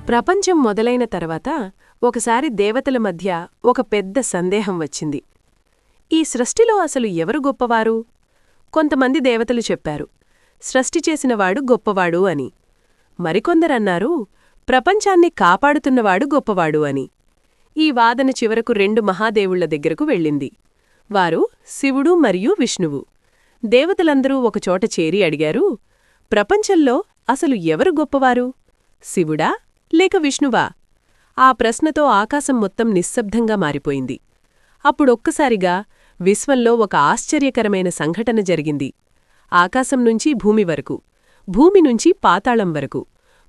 ప్రపంచం మొదలైన తర్వాత ఒకసారి దేవతల మధ్య ఒక పెద్ద సందేహం వచ్చింది. ఈ సృష్టిలో అసలు ఎవరు గొప్పవారు? కొంతమంది దేవతలు చెప్పారు, సృష్టి చేసినవాడు గొప్పవాడు అని. మరికొందరన్నారు, ప్రపంచాన్ని కాపాడుతున్నవాడు గొప్పవాడు అని. ఈ వాదన చివరకు రెండు మహాదేవుళ్ల దగ్గరకు వెళ్ళింది. వారు శివుడు మరియు విష్ణువు. దేవతలందరూ ఒకచోట చేరి అడిగారు, ప్రపంచంలో అసలు ఎవరు గొప్పవారు? శివుడా లేక విష్ణువా? ఆ ప్రశ్నతో ఆకాశం మొత్తం నిశ్శబ్దంగా మారిపోయింది. అప్పుడొక్కసారిగా విశ్వంలో ఒక ఆశ్చర్యకరమైన సంఘటన జరిగింది. ఆకాశం నుంచి భూమి వరకు, భూమి నుంచి పాతాళం వరకు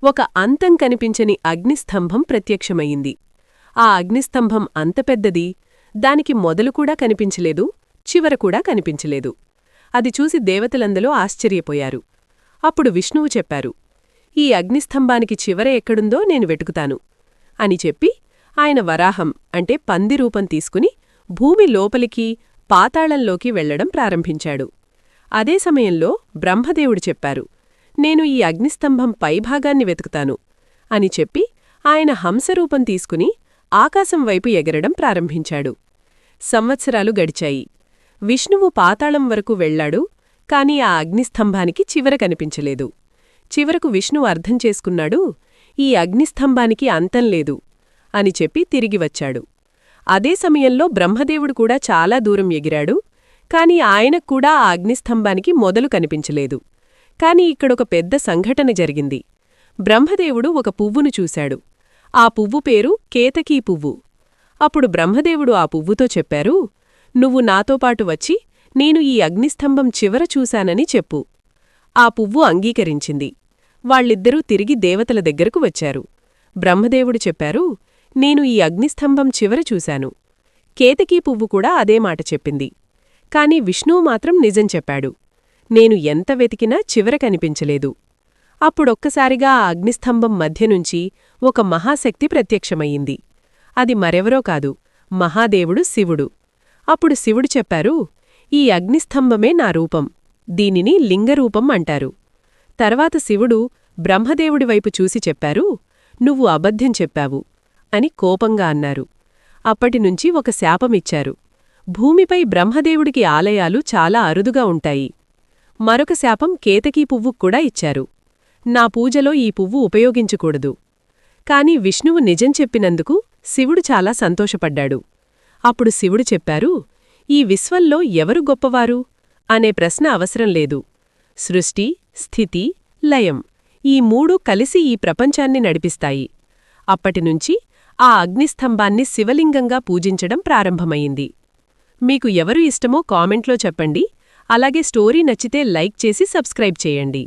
ఒక అంతం కనిపించని అగ్నిస్తంభం ప్రత్యక్షమయ్యింది. ఆ అగ్నిస్తంభం అంత పెద్దది, దానికి మొదలుకూడా కనిపించలేదు, చివరకూడా కనిపించలేదు. అది చూసి దేవతలందరూ ఆశ్చర్యపోయారు. అప్పుడు విష్ణువు చెప్పారు, ఈ అగ్నిస్తంభానికి చివర ఎక్కడుందో నేను వెతుకుతాను అని చెప్పి ఆయన వరాహం అంటే పంది రూపం తీసుకుని భూమి లోపలికి పాతాళంలోకి వెళ్లడం ప్రారంభించాడు. అదే సమయంలో బ్రహ్మదేవుడు చెప్పారు, నేను ఈ అగ్నిస్తంభం పైభాగాన్ని వెతుకుతాను అని చెప్పి ఆయన హంసరూపం తీసుకుని ఆకాశం వైపు ఎగరడం ప్రారంభించాడు. సంవత్సరాలు గడిచాయి. విష్ణువు పాతాళం వరకు వెళ్లాడు, కాని ఆ అగ్నిస్తంభానికి చివర కనిపించలేదు. చివరకు విష్ణువు అర్థం చేసుకున్నాడు, ఈ అగ్నిస్తంభానికి అంతం లేదు అని చెప్పి తిరిగి వచ్చాడు. అదే సమయంలో బ్రహ్మదేవుడు కూడా చాలా దూరం ఎగిరాడు, కాని ఆయనక్కూడా ఆ అగ్నిస్తంభానికి మొదలు కనిపించలేదు. కాని ఇక్కడొక పెద్ద సంఘటన జరిగింది. బ్రహ్మదేవుడు ఒక పువ్వును చూశాడు. ఆ పువ్వు పేరు కేతకీ పువ్వు. అప్పుడు బ్రహ్మదేవుడు ఆ పువ్వుతో చెప్పారు, నువ్వు నాతోపాటు వచ్చి నేను ఈ అగ్నిస్తంభం చివర చూశానని చెప్పు. ఆ పువ్వు అంగీకరించింది. వాళ్ళిద్దరూ తిరిగి దేవతల దగ్గరకు వచ్చారు. బ్రహ్మదేవుడు చెప్పారు, నేను ఈ అగ్నిస్తంభం చివర చూశాను. కేతకీ పువ్వు కూడా అదే మాట చెప్పింది. కాని విష్ణువు మాత్రం నిజం చెప్పాడు, నేను ఎంత వెతికినా చివర కనిపించలేదు. అప్పుడొక్కసారిగా ఆ అగ్నిస్తంభం మధ్యనుంచి ఒక మహాశక్తి ప్రత్యక్షమయ్యింది. అది మరెవరో కాదు, మహాదేవుడు శివుడు. అప్పుడు శివుడు చెప్పారు, ఈ అగ్నిస్తంభమే నా రూపం, దీనిని లింగరూపం అంటారు. తర్వాత శివుడు బ్రహ్మదేవుడివైపు చూసి చెప్పారు, నువ్వు అబద్ధం చెప్పావు అని కోపంగా అన్నారు. అప్పటినుంచి ఒక శాపమిచ్చారు, భూమిపై బ్రహ్మదేవుడికి ఆలయాలు చాలా అరుదుగా ఉంటాయి. మరొక శాపం కేతకీ పువ్వుక్కూడా ఇచ్చారు, నా పూజలో ఈ పువ్వు ఉపయోగించకూడదు. కాని విష్ణువు నిజం చెప్పినందుకు శివుడు చాలా సంతోషపడ్డాడు. అప్పుడు శివుడు చెప్పారు, ఈ విశ్వంలో ఎవరు గొప్పవారు అనే ప్రశ్న అవసరం లేదు. సృష్టి, స్థితి, లయం ఈ మూడూ కలిసి ఈ ప్రపంచాన్ని నడిపిస్తాయి. అప్పటినుంచి ఆ అగ్నిస్తంభాన్ని శివలింగంగా పూజించడం ప్రారంభమయింది. మీకు ఎవరు ఇష్టమో కామెంట్లో చెప్పండి. అలాగే స్టోరీ నచ్చితే లైక్ చేసి సబ్స్క్రైబ్ చేయండి.